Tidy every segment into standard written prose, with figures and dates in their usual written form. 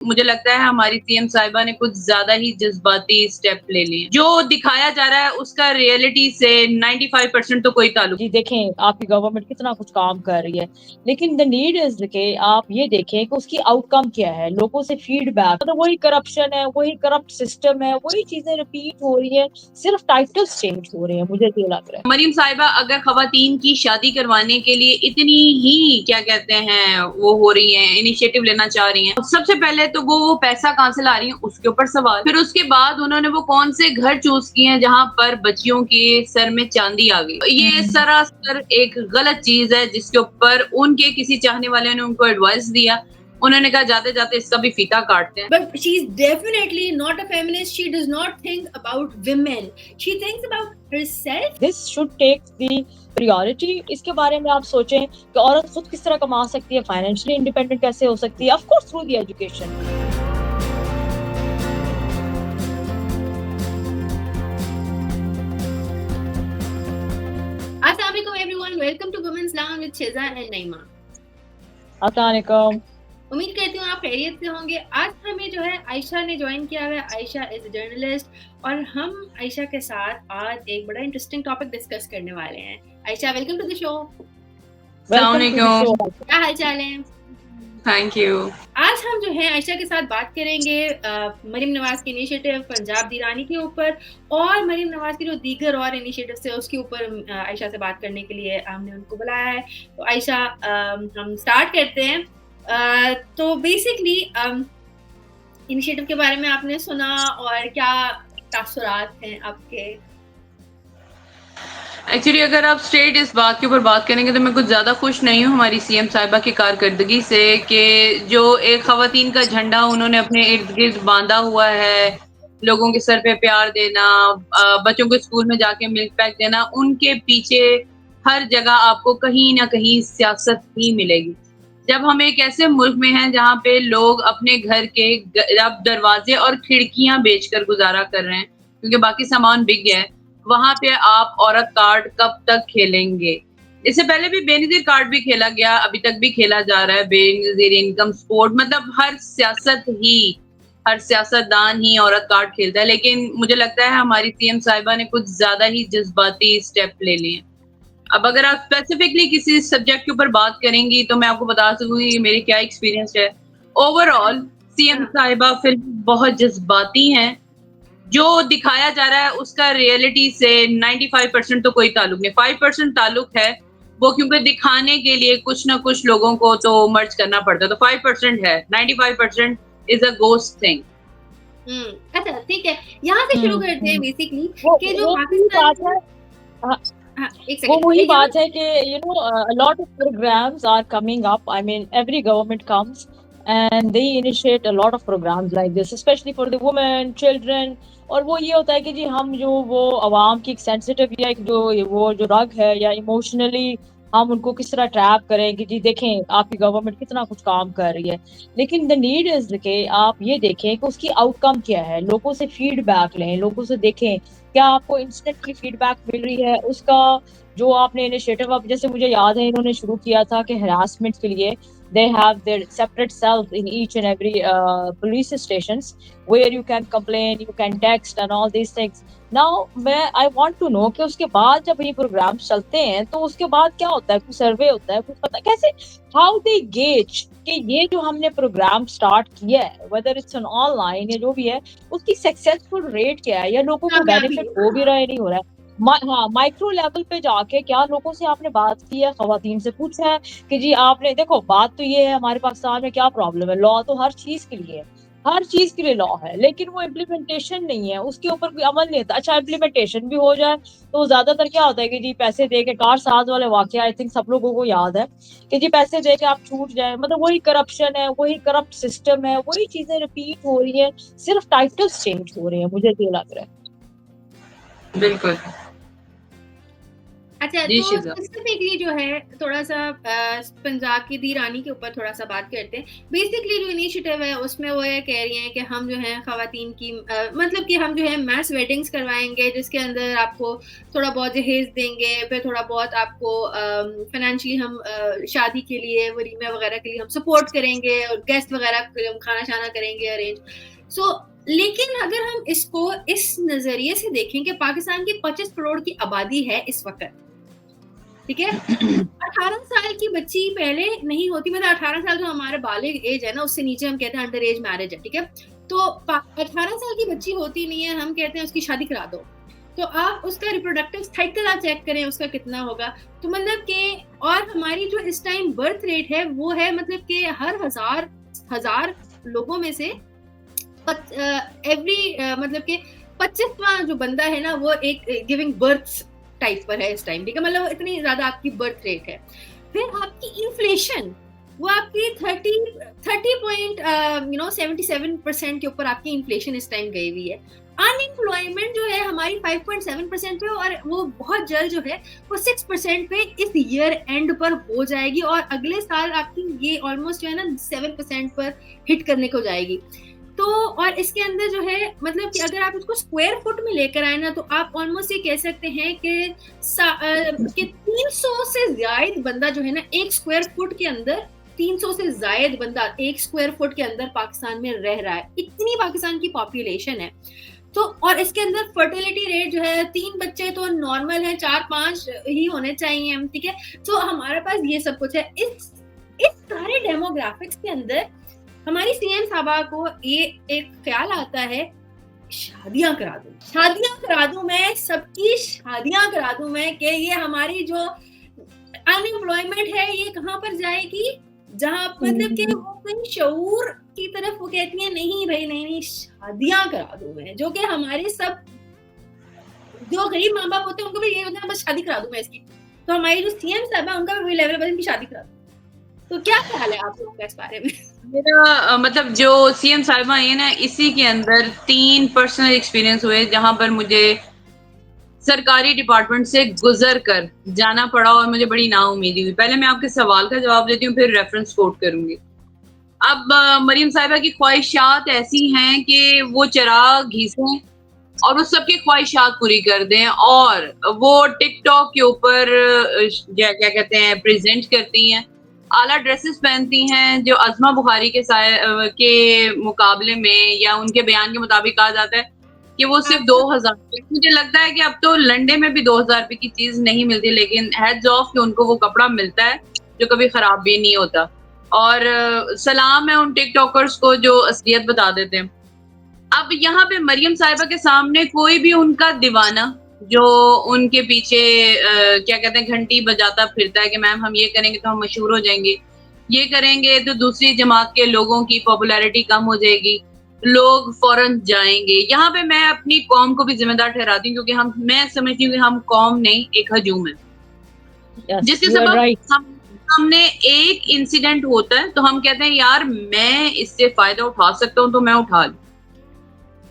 मुझे लगता है हमारी सीएम साहिबा ने कुछ ज़्यादा ही जज़्बाती स्टेप ले लिए। जो दिखाया जा रहा है उसका रियलिटी से 95% तो कोई ताल्लुक जी देखें, आपकी गवर्नमेंट कितना कुछ काम कर रही है, लेकिन द नीड इज़ कि आप ये देखें कि उसकी आउटकम क्या है, लोगों से फीडबैक मतलब वही करप्शन है, वही करप्ट सिस्टम है, वही चीज़ें रिपीट हो रही हैं, सिर्फ टाइटल्स चेंज हो रहे हैं, मुझे तो ये लग रहा है। मरीम साहिबा अगर खवातीन की शादी करवाने के लिए इतनी ही क्या कहते हैं वो हो रही हैं, इनिशिएटिव लेना चाह रही हैं, सबसे पहले तो वो पैसा कहाँ से ला रही हैं उसके ऊपर सवाल। फिर उसके बाद उन्होंने वो कौन से घर चूज़ किए हैं जहाँ पर बच्चियों के सर में चांदी आ गई। ये सरासर एक गलत चीज़ है जिसके ऊपर उनके किसी चाहने वाले ने उनको एडवाइस दिया। उन्होंने कहा जाते-जाते इसका भी फीता काटते हैं। But she's definitely not a feminist. She does not think about women. She thinks about herself. This should take the priority. इसके बारे में आप सोचें कि औरत खुद किस तरह कमा सकती है, फाइनेंशियली इंडिपेंडेंट कैसे हो सकती है, of course through the education. Assalamualaikum everyone. Welcome to Women's Lounge with Shiza and Naima. अस्सलामुअलैकुम। उम्मीद करती हूँ आप खैरियत से होंगे। आज हमें जो है आयशा ने ज्वाइन किया है। आयशा इज अ जर्नलिस्ट और हम आयशा के साथ आज एक बड़ा इंटरेस्टिंग टॉपिक डिस्कस करने वाले हैं। Ayesha, welcome to the show. Welcome to the show. क्या हाल चाल है? Thank you. आज हम जो है आयशा के साथ बात करेंगे मरीम नवाज के इनिशिएटिव पंजाब दी रानी के ऊपर और मरीम नवाज के जो दीगर और इनिशिएटिव्स है उसके ऊपर आयशा से बात करने के लिए हमने उनको बुलाया है। तो आयशा, हम स्टार्ट करते हैं। तो बेसिकली इनिशिएटिव के बारे में आपने सुना और क्या तासुरात हैं आपके? एक्चुअली अगर आप स्ट्रेट इस बात के ऊपर बात करेंगे तो मैं कुछ ज़्यादा खुश नहीं हूँ हमारी सीएम साहिबा की कारकर्दगी से कि जो एक खवातीन का झंडा उन्होंने अपने इर्द गिर्द बांधा हुआ है, लोगों के सर पे प्यार देना, बच्चों को स्कूल में जाके मिल्क पैक देना, उनके पीछे हर जगह आपको कहीं ना कहीं सियासत ही मिलेगी। जब हम एक ऐसे मुल्क में हैं जहाँ पे लोग अपने घर के अब दरवाजे और खिड़कियां बेचकर गुजारा कर रहे हैं क्योंकि बाकी सामान बिक गया है, वहाँ पे आप औरत कार्ड कब तक खेलेंगे? इससे पहले भी बेनज़ीर कार्ड भी खेला गया, अभी तक भी खेला जा रहा है, बेनज़ीर इनकम सपोर्ट, मतलब हर सियासतदान ही औरत कार्ड खेलता है। लेकिन मुझे लगता है हमारी सीएम साहिबा ने कुछ ज़्यादा ही जज़्बाती स्टेप ले लिए हैं। अब अगर आप स्पेसिफिकली किसी सब्जेक्ट के ऊपर बात करेंगी तो मैं आपको बता सकूँगी कि मेरी क्या एक्सपीरियंस है। ओवरऑल सीएम साहिबा फिर बहुत जज़्बाती हैं। जो दिखाया जा रहा है उसका रियलिटी से 95% तो कोई ताल्लुक नहीं, 5% ताल्लुक है, वो क्योंकि दिखाने के लिए कुछ ना कुछ लोगों को तो मर्ज करना पड़ता है, तो 5% है, 95% इज़ अ गोस्ट थिंग। अच्छा, ठीक है। यहाँ से शुरू करते हैं बेसिकली कि जो वो पाकिस्तान बात है। हाँ, हाँ, एक वो सेकंड वही यहाँ बात है कि a lot of programs are coming up. I mean, every government comes and they initiate a lot of programs like this, especially for the women, children. और वो ये होता है कि जी हम जो वो आवाम की एक सेंसिटिव या एक जो वो जो रग है या इमोशनली हम उनको किस तरह ट्रैप करें कि जी देखें आपकी गवर्नमेंट कितना कुछ काम कर रही है, लेकिन द नीड इज कि आप ये देखें कि उसकी आउटकम क्या है, लोगों से फीडबैक लें, लोगों से देखें क्या आपको इंस्टेंटली फीडबैक मिल रही है उसका। जो आपने इनिशिएटिव अब जैसे मुझे याद है इन्होंने शुरू किया था कि हरासमेंट के लिए they have their separate cells in each and every police stations where you can complain, you can text and all these things. Now I want to know कि उसके बाद जब ये प्रोग्राम चलते हैं तो उसके बाद क्या होता है, कुछ सर्वे होता है, कुछ पता कैसे how they gauge कि ये जो हमने प्रोग्राम स्टार्ट किया है whether it's an online या जो भी है उसकी सक्सेसफुल रेट क्या है या लोगों को बेनिफिट हो भी रहा है नहीं हो रहा है। हाँ, माइक्रो लेवल पे जाके क्या लोगों से आपने बात की है, खवातीन से पूछा है कि जी आपने देखो बात तो ये है हमारे पाकिस्तान में क्या प्रॉब्लम है, लॉ तो हर चीज के लिए है, हर चीज के लिए लॉ है, लेकिन वो इम्प्लीमेंटेशन नहीं है, उसके ऊपर कोई अमल नहीं होता। अच्छा इम्प्लीमेंटेशन भी हो जाए तो ज्यादातर क्या होता है कि जी पैसे दे के कार साज वाले वाकया आई थिंक सब लोगों को याद है कि जी पैसे दे के आप छूट जाए, मतलब वही करप्शन है, वही करप्ट सिस्टम है, वही चीजें रिपीट हो रही है, सिर्फ टाइटल्स चेंज हो रहे हैं, मुझे तो ये लग रहा है। बिल्कुल। अच्छा, जी तो शिजा। स्पेसिफिकली जो है थोड़ा सा पंजाब की दी रानी के ऊपर थोड़ा सा बात करते हैं। बेसिकली जो इनिशिएटिव है उसमें वो ये कह रही हैं कि हम जो है खवातीन की मतलब कि हम जो है मैस वेडिंग्स करवाएंगे, जिसके अंदर आपको थोड़ा बहुत जहेज देंगे, फिर थोड़ा बहुत आपको फाइनेंशियली हम शादी के लिए वलीमे वगैरह के लिए हम सपोर्ट करेंगे, और गेस्ट वगैरह हम खाना शाना करेंगे अरेंज। सो लेकिन अगर हम इसको इस नजरिए से देखें कि पाकिस्तान की 25 करोड़ की आबादी है इस वक्त, ठीक है, 18 साल की बच्ची पहले नहीं होती, मतलब 18 साल तो हमारे बालिग एज है ना, उससे नीचे हम कहते हैं अंडर एज मैरिज है, ठीक है। तो 18 साल की बच्ची होती नहीं है, हम कहते हैं उसकी शादी करा दो। तो आप उसका रिप्रोडक्टिव साइकिल आप चेक करें उसका कितना होगा। तो मतलब कि और हमारी जो इस टाइम बर्थ रेट है वो है मतलब कि हर हजार लोगों में से एवरी मतलब कि 25वां जो बंदा है ना वो एक गिविंग बर्थ टाइप पर है इस टाइम, ठीक है, मतलब इतनी ज्यादा आपकी बर्थ रेट है। फिर आपकी इन्फ्लेशन वो आपकी 30.77% के ऊपर आपकी इन्फ्लेशन इस टाइम गई हुई है। अनएम्प्लॉयमेंट जो है हमारी 5.7% पे, और वो बहुत जल्द जो है वो 6% पे इस ईयर एंड पर हो जाएगी, और अगले साल आपकी ये ऑलमोस्ट जो है ना 7% पर हिट करने को जाएगी। तो और इसके अंदर जो है मतलब कि अगर आप इसको स्क्वायर फुट में लेकर आए ना, तो आप ऑलमोस्ट ये कह सकते हैं कि 300 से ज्यादा बंदा जो है ना एक स्क्वायर फुट के अंदर, 300 से ज्यादा बंदा एक स्क्वायर फुट के अंदर पाकिस्तान में रह रहा है। इतनी पाकिस्तान की पॉपुलेशन है। तो और इसके अंदर फर्टिलिटी रेट जो है 3 बच्चे तो नॉर्मल है, 4-5 ही होने चाहिए, ठीक है। तो हमारे पास ये सब कुछ है। इस सारे डेमोग्राफिक्स के अंदर हमारी सीएम साहबा को ये एक ख्याल आता है, शादियां करा दूं मैं, सबकी शादियां करा दूं मैं, कि ये हमारी जो अनएम्प्लॉयमेंट है ये कहां पर जाएगी, जहां मतलब कि वो कहीं शऊर की तरफ वो कहती है नहीं भाई नहीं शादियां करा दूं मैं, जो कि हमारे सब जो गरीब माँ बाप होते हैं उनको भी ये होता है बस शादी करा दूं मैं इसकी। तो हमारी जो सीएम साहबा उनका भी वही लेवल है, बस इनकी शादी करा दूं। तो क्या ख्याल है आप लोगों का इस बारे में? मेरा मतलब जो सीएम साहिबा है ना, इसी के अंदर 3 पर्सनल एक्सपीरियंस हुए जहां पर मुझे सरकारी डिपार्टमेंट से गुजर कर जाना पड़ा और मुझे बड़ी नाउमीदी हुई। पहले मैं आपके सवाल का जवाब देती हूँ, फिर रेफरेंस कोट करूंगी। अब मरीम साहिबा की ख्वाहिशात ऐसी हैं कि वो चिराग घीसें और उस सबकी ख्वाहिशात पूरी कर दें, और वो टिकटॉक के ऊपर क्या कहते हैं प्रेजेंट करती हैं, आला ड्रेसेस पहनती हैं जो अज़मा बुखारी के मुकाबले में या उनके बयान के मुताबिक कहा जाता है कि वो सिर्फ 2000। मुझे लगता है कि अब तो लंडे में भी 2000 रुपए की चीज नहीं मिलती, लेकिन हेड्स ऑफ कि उनको वो कपड़ा मिलता है जो कभी खराब भी नहीं होता। और सलाम है उन टिकटॉकर्स को जो असलियत बता देते हैं। अब यहाँ पे मरियम साहिबा के सामने कोई भी उनका दीवाना जो उनके पीछे क्या कहते हैं घंटी बजाता फिरता है कि मैम हम ये करेंगे तो हम मशहूर हो जाएंगे, ये करेंगे तो दूसरी जमात के लोगों की पॉपुलैरिटी कम हो जाएगी, लोग फौरन जाएंगे। यहाँ पे मैं अपनी कौम को भी जिम्मेदार ठहराती हूँ, क्योंकि मैं समझती हूँ कि हम कौम नहीं एक हजूम है। जिसके सबब हमने एक इंसिडेंट होता है तो हम कहते हैं यार मैं इससे फायदा उठा सकता हूँ तो मैं उठा लूं।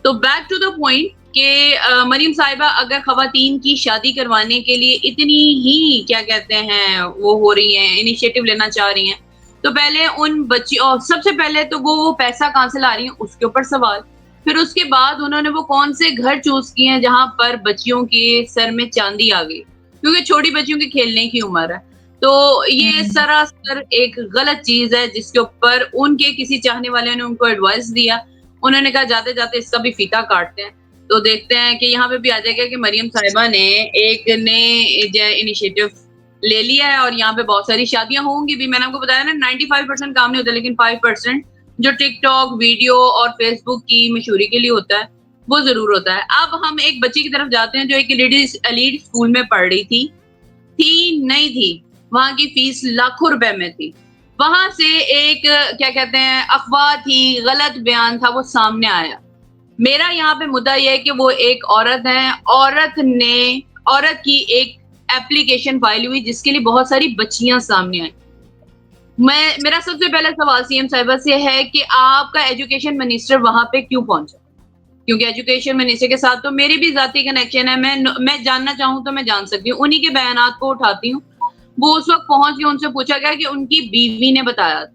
तो बैक टू द पॉइंट कि मरीम साहिबा अगर खवातीन की शादी करवाने के लिए इतनी ही क्या कहते हैं वो हो रही हैं, इनिशिएटिव लेना चाह रही हैं, तो पहले उन बच्चियों, सबसे पहले तो वो पैसा कहाँ से ला रही हैं उसके ऊपर सवाल। फिर उसके बाद उन्होंने वो कौन से घर चूज किए हैं जहां पर बच्चियों के सर में चांदी आ गई, क्योंकि छोटी बच्चियों की खेलने की उम्र है। तो ये सरासर एक गलत चीज है जिसके ऊपर उनके किसी चाहने वाले ने उनको एडवाइस दिया, उन्होंने कहा जाते जाते इसका भी फीता काटते हैं। तो देखते हैं कि यहाँ पे भी आ जाएगा कि मरियम साहिबा ने एक नए इनिशिएटिव ले लिया है और यहाँ पे बहुत सारी शादियां होंगी भी। मैंने आपको बताया ना 95% काम नहीं होता, लेकिन 5% जो टिकटॉक वीडियो और फेसबुक की मशहूरी के लिए होता है वो जरूर होता है। अब हम एक बच्ची की तरफ जाते हैं जो एक एलीट स्कूल में पढ़ रही थी नहीं थी, वहां की फीस लाखों रुपए में थी। वहां से एक क्या कहते हैं अफवाह थी, गलत बयान था, वो सामने आया। मेरा यहाँ पे मुद्दा यह है कि वो एक औरत है, औरत की एक एप्लीकेशन फाइल हुई जिसके लिए बहुत सारी बच्चियां सामने आई। मेरा सबसे पहला सवाल सीएम साहिबा से है कि आपका एजुकेशन मिनिस्टर वहां पे क्यों पहुंचा, क्योंकि एजुकेशन मिनिस्टर के साथ तो मेरी भी ज़ाती कनेक्शन है, मैं जानना चाहूँ तो मैं जान सकती हूँ, उन्हीं के बयानात को उठाती हूँ। वो उस वक़्त पहुँच गए, उनसे पूछा गया कि उनकी बीवी ने बताया।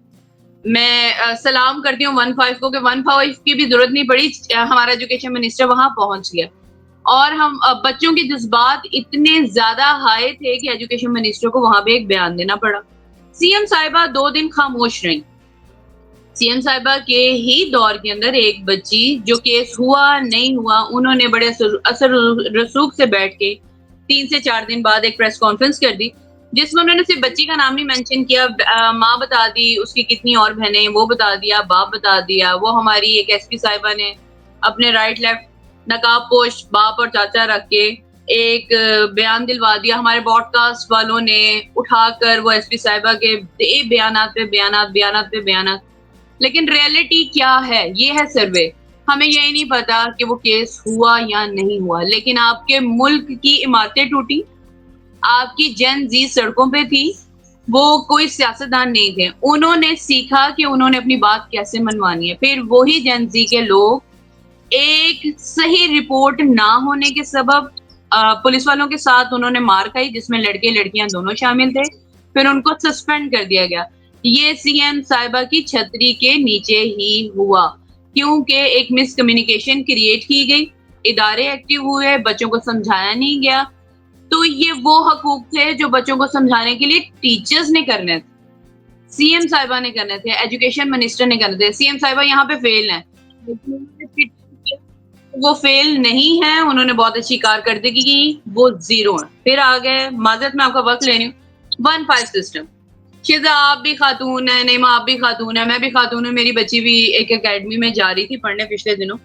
मैं सलाम करती हूँ 15 को कि 15 की भी ज़रूरत नहीं पड़ी, हमारा एजुकेशन मिनिस्टर वहाँ पहुँच गया। और हम बच्चों के जज़्बात इतने ज़्यादा हाई थे कि एजुकेशन मिनिस्टर को वहाँ पे एक बयान देना पड़ा। सीएम साहिबा 2 दिन खामोश रहीं। सीएम साहिबा के ही दौर के अंदर एक बच्ची जो केस हुआ, नहीं हुआ, उन्होंने बड़े असर रसूख से बैठ के 3 से 4 दिन बाद एक प्रेस कॉन्फ्रेंस कर दी, जिसमें उन्होंने सिर्फ बच्ची का नाम नहीं मेंशन किया, माँ बता दी, उसकी कितनी और बहनें वो बता दिया, बाप बता दिया। वो हमारी एक एसपी साहिबा ने अपने राइट लेफ्ट नकाबपोश बाप और चाचा रख के एक बयान दिलवा दिया। हमारे ब्रॉडकास्ट वालों ने उठाकर वो एसपी साहिबा के बयानात पे बयानात, बयानात पे बयानात। लेकिन रियलिटी क्या है? ये है सर्वे। हमें यही नहीं पता कि वो केस हुआ या नहीं हुआ, लेकिन आपके मुल्क की इमारतें टूटी, आपकी जेन ज़ी सड़कों पे थी, वो कोई सियासतदान नहीं थे। उन्होंने सीखा कि उन्होंने अपनी बात कैसे मनवानी है। फिर वही जेन ज़ी के लोग एक सही रिपोर्ट ना होने के सबब पुलिस वालों के साथ उन्होंने मार खाई, जिसमें लड़के-लड़कियां दोनों शामिल थे। फिर उनको सस्पेंड कर दिया गया। ये सीएम साहिबा की छतरी के नीचे ही हुआ, क्योंकि एक मिसकम्युनिकेशन क्रिएट की गई, इदारे एक्टिव हुए, बच्चों को समझाया नहीं गया। तो ये वो हकूक थे जो बच्चों को समझाने के लिए टीचर्स ने करने थे, सीएम साहिबा ने करने थे, एजुकेशन मिनिस्टर ने करने थे। सीएम साहिबा यहाँ पे फेल हैं। वो फेल नहीं है, उन्होंने बहुत अच्छी कारकर्दगी की, वो ज़ीरो हैं। फिर आ गए, माज़रत मैं आपका वक़्त ले रही हूँ, 1-5 सिस्टम। शिज़ा आप भी खातून हैं, नईमा आप भी खातून हैं, मैं भी खातून हूँ, मेरी बच्ची भी एक अकेडमी में जा रही थी पढ़ने पिछले दिनों।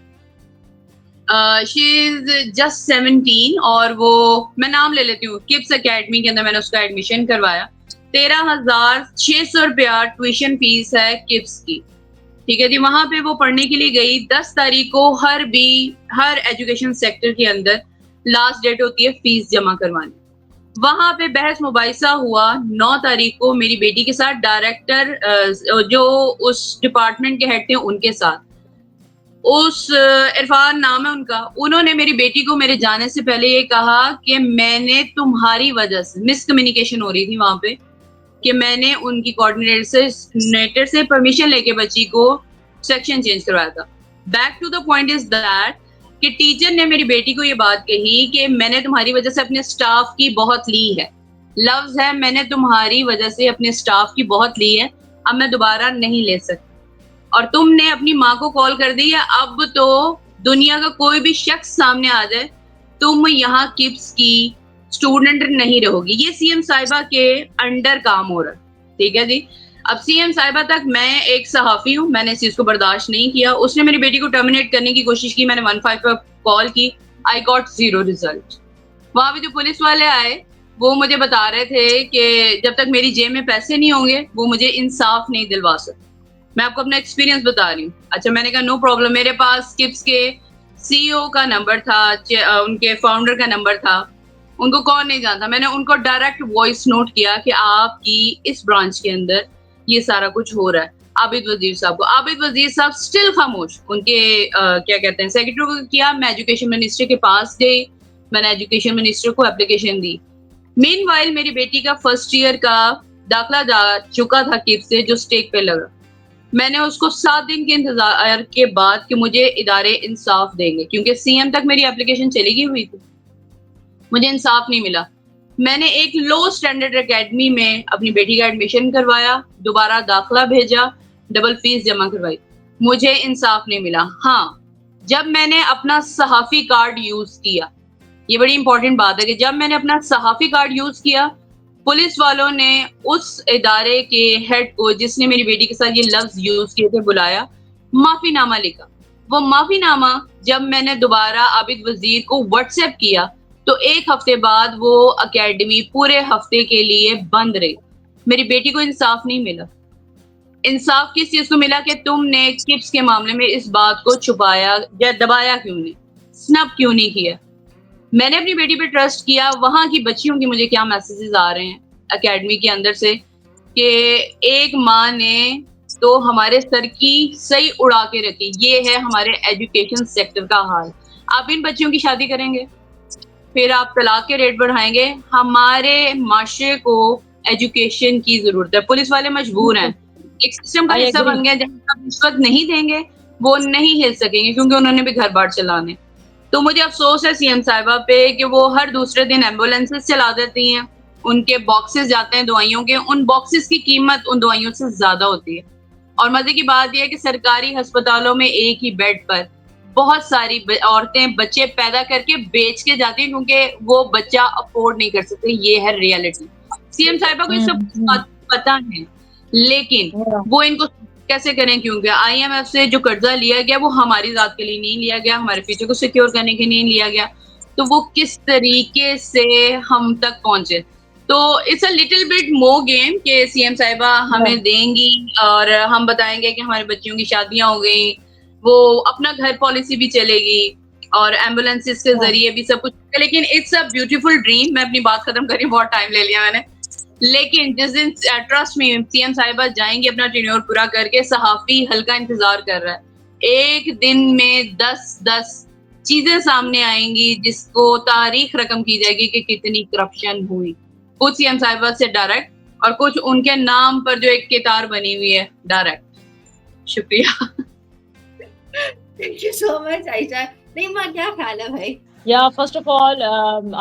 शी इज़ जस्ट 17 और वो मैं नाम ले लेती हूँ, किड्स अकेडमी के अंदर मैंने उसका एडमिशन करवाया। 13,600 रुपया ट्यूशन फीस है किड्स की। ठीक है जी, वहाँ पे वो पढ़ने के लिए गई। 10 तारीख को हर एजुकेशन सेक्टर के अंदर लास्ट डेट होती है फीस जमा करवाने। वहाँ पे बहस मुबाहिसा हुआ 9 तारीख को मेरी बेटी के साथ, डायरेक्टर जो उस डिपार्टमेंट के हेड थे उनके साथ। इरफान नाम है उनका, उन्होंने मेरी बेटी को मेरे जाने से पहले ये कहा कि मैंने तुम्हारी वजह से, मिसकम्युनिकेशन हो रही थी वहाँ पे, कि मैंने उनकी कोऑर्डिनेटर से परमिशन लेके बच्ची को सेक्शन चेंज करवाया था। Back to the point is that कि टीचर ने मेरी बेटी को ये बात कही कि मैंने तुम्हारी वजह से अपने स्टाफ की बहुत ली है। लफ्ज है, मैंने तुम्हारी वजह से अपने स्टाफ की बहुत ली है, अब मैं दोबारा नहीं ले सकती। और तुमने अपनी माँ को कॉल कर दी है, अब तो दुनिया का कोई भी शख्स सामने आ जाए, तुम यहाँ किप्स की स्टूडेंट नहीं रहोगी। ये सीएम साहिबा के अंडर काम हो रहा है, ठीक है जी। अब सीएम साहिबा तक मैं एक सहाफी हूँ, मैंने इस चीज को बर्दाश्त नहीं किया। उसने मेरी बेटी को टर्मिनेट करने की कोशिश की, मैंने 15 पर कॉल की, आई गॉट 0 रिजल्ट। वहां पे जो पुलिस वाले आए वो मुझे बता रहे थे कि जब तक मेरी जेब में पैसे नहीं होंगे वो मुझे इंसाफ नहीं दिलवा सकते। मैं आपको अपना एक्सपीरियंस बता रही हूँ। अच्छा, मैंने कहा नो प्रॉब्लम, मेरे पास किप्स के सीईओ का नंबर था, उनके फाउंडर का नंबर था, उनको कौन नहीं जानता। मैंने उनको डायरेक्ट वॉइस नोट किया कि आपकी इस ब्रांच के अंदर ये सारा कुछ हो रहा है। आबिद वजीर साहब को, आबिद वजीर साहब स्टिल खामोश। उनके क्या कहते हैं सेक्रेटरी को किया, मैं एजुकेशन मिनिस्टर के पास गई, मैंने एजुकेशन मिनिस्टर को एप्लीकेशन दी। मीनवाइल मेरी बेटी का फर्स्ट ईयर का दाखिला जा चुका था किप्स से, जो स्टेक पे लगा। मैंने उसको 7 दिन के इंतजार के बाद कि मुझे इदारे इंसाफ देंगे, क्योंकि सीएम तक मेरी एप्लीकेशन चली गई हुई थी, मुझे इंसाफ नहीं मिला। मैंने एक लो स्टैंडर्ड एकेडमी में अपनी बेटी का एडमिशन करवाया, दोबारा दाखिला भेजा, डबल फीस जमा करवाई, मुझे इंसाफ नहीं मिला। हाँ, जब मैंने अपना सहाफी कार्ड यूज किया, ये बड़ी इंपॉर्टेंट बात है कि जब मैंने अपना सहाफी कार्ड यूज किया, पुलिस वालों ने उस इदारे के हेड को, जिसने मेरी बेटी के साथ ये लफ्ज यूज किए थे, बुलाया, माफीनामा लिखा। वो माफीनामा जब मैंने दोबारा आबिद वजीर को व्हाट्सएप किया तो 1 हफ्ते बाद वो एकेडमी पूरे हफ्ते के लिए बंद रही। मेरी बेटी को इंसाफ नहीं मिला। इंसाफ किस चीज को मिला कि तुमने किप्स के मामले में इस बात को छुपाया या दबाया क्यों नहीं, स्नब क्यों नहीं किया। मैंने अपनी बेटी पे ट्रस्ट किया। वहां की बच्चियों की मुझे क्या मैसेजेस आ रहे हैं एकेडमी के अंदर से कि एक माँ ने तो हमारे सर की सही उड़ा के रखें। ये है हमारे एजुकेशन सेक्टर का हाल। आप इन बच्चियों की शादी करेंगे, फिर आप तलाक के रेट बढ़ाएँगे। हमारे माशरे को एजुकेशन की ज़रूरत है। पुलिस वाले मजबूर हैं। एक सिस्टम का आई हिस्सा एग्री। बन गया जहाँ आप रिश्वत नहीं देंगे, वो नहीं हिल सकेंगे क्योंकि उन्होंने भी घर-बार चलाने। तो मुझे अफ़सोस है सीएम साहिबा पे कि वो हर दूसरे दिन एम्बुलेंसेस चला देती हैं। उनके बॉक्सेस जाते हैं दवाइयों के, उन बॉक्सेस की कीमत उन दवाइयों से ज़्यादा होती है। और मज़े की बात ये है कि सरकारी अस्पतालों में एक ही बेड पर बहुत सारी औरतें बच्चे पैदा करके बेच के जाती हैं क्योंकि वो बच्चा अफोर्ड नहीं कर सकते। ये है रियलिटी। सीएम साहिबा को ये सब बात पता है, लेकिन वो इनको कैसे करें क्योंकि आईएमएफ से जो कर्जा लिया गया वो हमारी ज़ात के लिए नहीं लिया गया, हमारे फ्यूचर को सिक्योर करने के लिए लिया गया। तो वो किस तरीके से हम तक पहुँचे। तो it's a little bit more game कि सीएम साहिबा हमें देंगी और हम बताएँगे कि हमारी बच्चियों की शादियाँ हो गई। वो अपना घर पॉलिसी भी चलेगी और एम्बुलेंसेस के ज़रिए भी सब कुछ। लेकिन इट्स अ ब्यूटीफुल ड्रीम। मैं अपनी बात खत्म कर रही हूँ, बहुत टाइम ले लिया मैंने। लेकिन जिस दिन ट्रस्ट मी सीएम साहिबा जाएँगी अपना टेन्योर पूरा करके, सहाफ़ी हल्का इंतज़ार कर रहा है। एक दिन में 10-10 चीज़ें सामने आएँगी जिसको तारीख रकम की जाएगी कि कितनी करप्शन हुई। कुछ सीएम साहिबा से डायरेक्ट और कुछ उनके नाम पर जो एक कितार बनी हुई है डायरेक्ट। शुक्रिया। Thank you so much Ayesha. Naima, क्या ख्याल है भाई? Yeah, first of all,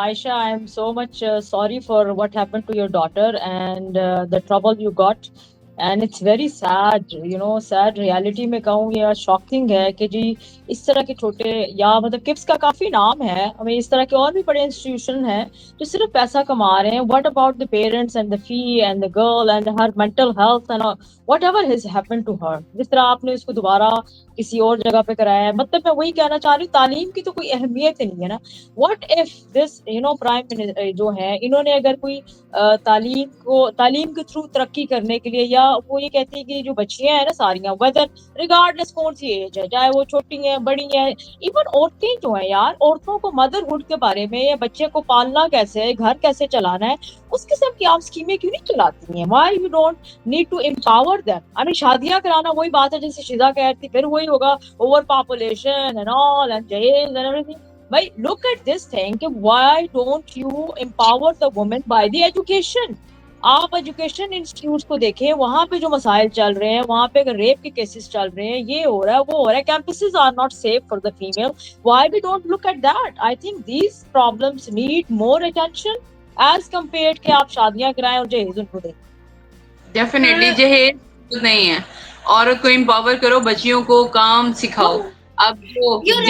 Aisha, I'm so much sorry for what happened to your daughter and the trouble you got. And it's very sad, you know, sad reality में कहूँ या shocking है कि जी इस तरह के छोटे या मतलब किप्स का काफी नाम है, हमें इस तरह के और भी बड़े इंस्टीट्यूशन हैं जो सिर्फ पैसा कमा रहे हैं. What about the parents and the fee and the girl and her mental health and whatever has happened to her? जिस तरह आपने उसको दोबारा किसी और जगह पे कराया है, मतलब मैं वही कहना चाह रही हूँ, तालीम की तो कोई अहमियत ही नहीं है ना. What if this prime minister जो है, इन्होंने अगर कोई तालीम के थ्रू तरक्की करने के लिए, या वो ये कहती है कि जो बच्चियां हैं ना सारियां, वेदर रिगार्डलेस कौन सी एज है, चाहे वो छोटी है बड़ी है, इवन औरतें जो है यार, औरतों को मदरहुड के बारे में या बच्चे को पालना कैसे है, घर कैसे चलाना है, उस किस्म की आप स्कीमें क्यों नहीं चलाती हैं? Why you don't need to empower them? I mean शादियां कराना वही बात है जैसे शिजा कह रही थी, फिर वही होगा over population and all and दहेज एंड एवरीथिंग. भाई look at this thing कि why don't you empower the woman by the education? आप एजुकेशन इंस्टीट्यूट को देखें, वहां पे जो मसाइल चल रहे हैं, वहां पे रेप के केसेस चल रहे हैं, ये हो रहा है, वो हो रहा है, campuses are not safe for the female. Why we don't look at that? I think these problems need more attention as compared कि आप शादियां कराएं और जहेज उनको दें. डेफिनेटली जहेज नहीं है, औरत को एम्पावर करो, बच्चियों को काम सिखाओ. अब जो You're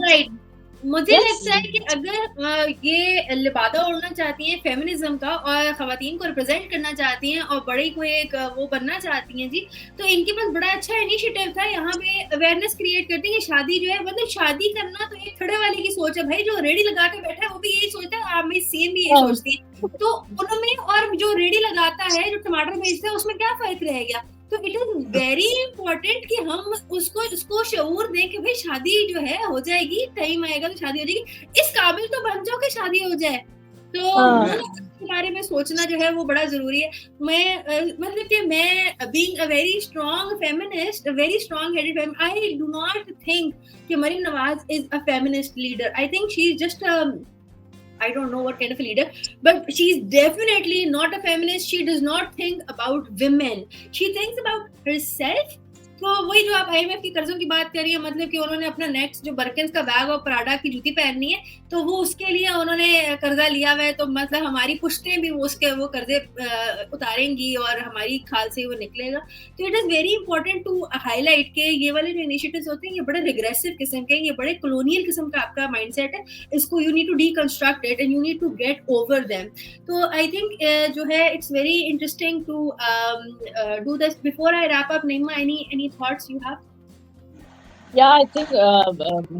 right. मुझे Yes. लगता है कि अगर ये लिबादा ओढ़ना चाहती हैं फेमिनिज्म का और खवातीन को रिप्रेजेंट करना चाहती हैं और बड़ी कोई एक वो बनना चाहती हैं जी, तो इनके पास बड़ा अच्छा इनिशिएटिव था. यहाँ पे अवेयरनेस क्रिएट करती है. शादी जो है, मतलब शादी करना तो एक खड़े वाले की सोच है भाई. जो रेडी लगा के बैठा है वो भी यही सोचता है, मेरी सीएम भी यही सोचती है. तो उनमें और जो रेडी लगाता है, जो टमाटर बेचता है, उसमें क्या फर्क रह गया? तो इट इज वेरी इंपॉर्टेंट कि हम उसको शऊर दें कि भाई शादी जो है हो जाएगी, टाइम आएगा तो शादी हो जाएगी. इस काबिल तो बन जाओ कि शादी हो जाए. तो इसके बारे में सोचना जो है वो बड़ा जरूरी है. मैं मतलब कि मैं being a very strong feminist, very strong headed feminist, I do not think कि Maryam Nawaz is a feminist leader. I think she is just I don't know what kind of a leader, but she's definitely not a feminist. She does not think about women. She thinks about herself. तो वही जो आप IMF की कर्जों की बात कर रही है, मतलब कि उन्होंने अपना नेक्स्ट जो बर्किंस का बैग और प्राडा की जूती पहननी है, तो वो उसके लिए उन्होंने कर्जा लिया हुआ है. तो मतलब हमारी पुश्तें भी वो कर्जे उतारेंगी और हमारी खाल से वो निकलेगा. तो it is very important to highlight के ये वाले जो इनिशिएटिव्स होते हैं, ये बड़े रिग्रेसिव किस्म के, ये बड़े कॉलोनियल किस्म का आपका माइंडसेट है. इसको you need to deconstruct it and you need to get over them. तो आई थिंक जो है it's very interesting to do this. Before I wrap up, Naima, any thoughts you have? Yeah, I think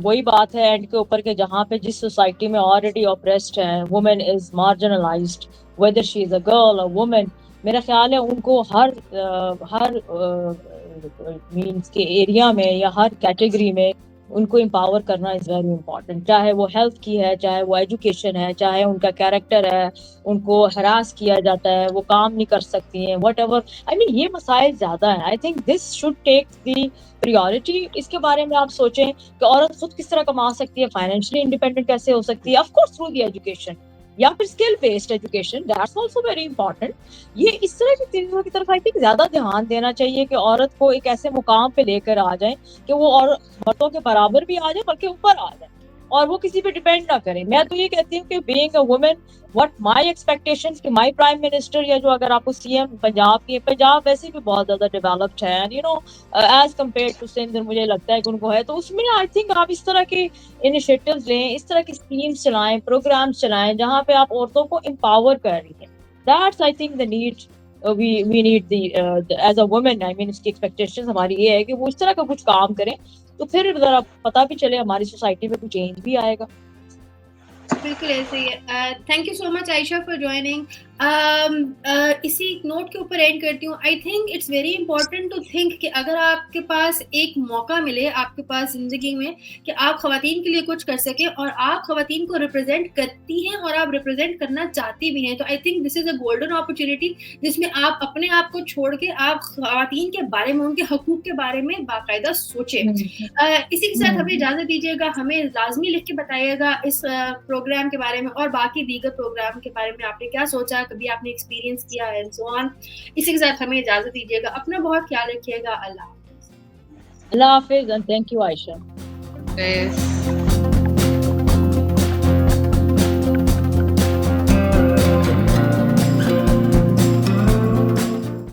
वही बात है and के ऊपर के, जहाँ पे जिस सोसाइटी में ऑलरेडी ऑप्रेस्ड है, women is marginalised, whether she is a girl और वुमेन, मेरा ख्याल है उनको हर मींस के एरिया में या हर कैटेगरी में उनको एम्पावर करना इज़ वेरी इंपॉर्टेंट, चाहे वो हेल्थ की है, चाहे वो एजुकेशन है, चाहे उनका कैरेक्टर है, उनको हरास किया जाता है, वो काम नहीं कर सकती हैं, व्हाटएवर। आई मीन ये मसाइल ज़्यादा हैं। I think this should take the priority. इसके बारे में आप सोचें कि औरत खुद किस तरह कमा सकती है, फाइनेंशियली इंडिपेंडेंट कैसे हो सकती है, of course through the education या फिर skill based education, that's also very important. ये इस तरह की चीज़ों की तरफ आई थिंक ज़्यादा ध्यान देना चाहिए कि औरत को एक ऐसे मुकाम पे लेकर आ जाए कि वो और मर्दों के बराबर भी आ जाए, बल्कि ऊपर आ जाए, और वो किसी पे डिपेंड ना करे। मैं तो ये कहती हूँ कि being a woman, what my expectations कि माय प्राइम मिनिस्टर, या जो अगर आपको सीएम पंजाब की, पंजाब वैसे भी बहुत ज्यादा डेवलप्ड है, you know, as compare to Sindh, मुझे लगता है कि उनको है, तो उसमें आई थिंक आप इस तरह के इनिशिएटिव्स लें, इस तरह की स्कीम्स चलाएं, प्रोग्राम्स चलाएं, जहाँ पे आप औरतों को एम्पावर कर रही हैं। That's I think the need, we need the as a woman, I mean इसकी expectations हमारी ये है कि वो इस तरह का कुछ काम करें, तो फिर जरा पता भी चले हमारी सोसाइटी में कुछ चेंज भी आएगा। बिल्कुल ऐसे ही है। Thank you so much Ayesha for joining. इसी नोट के ऊपर एंड करती हूँ। I think it's very important to think कि अगर आपके पास एक मौका मिले आपके पास जिंदगी में कि आप खवातीन के लिए कुछ कर सके और आप खवातीन को रिप्रेजेंट करती हैं और आप रिप्रेजेंट करना चाहती भी हैं, तो I think this is a golden opportunity जिसमें आप अपने आप को छोड़ के आप खवातीन के बारे में, उनके हकूक के बारे में बाकायदा सोचें। इसी के साथ हमें इजाजत दीजिएगा। हमें लाजमी लिख के बताइएगा इस प्रोग्राम के बारे में और बाकी दीगर प्रोग्राम के बारे में आपने क्या सोचा, कभी आपने एक्सपीरियंस किया है, सो ऑन। इसी के साथ हमें इजाजत दीजिएगा। अपना बहुत ख्याल रखिएगा। अल्लाह हाफिज। अल्लाह हाफिज and thank you Ayesha. Yes.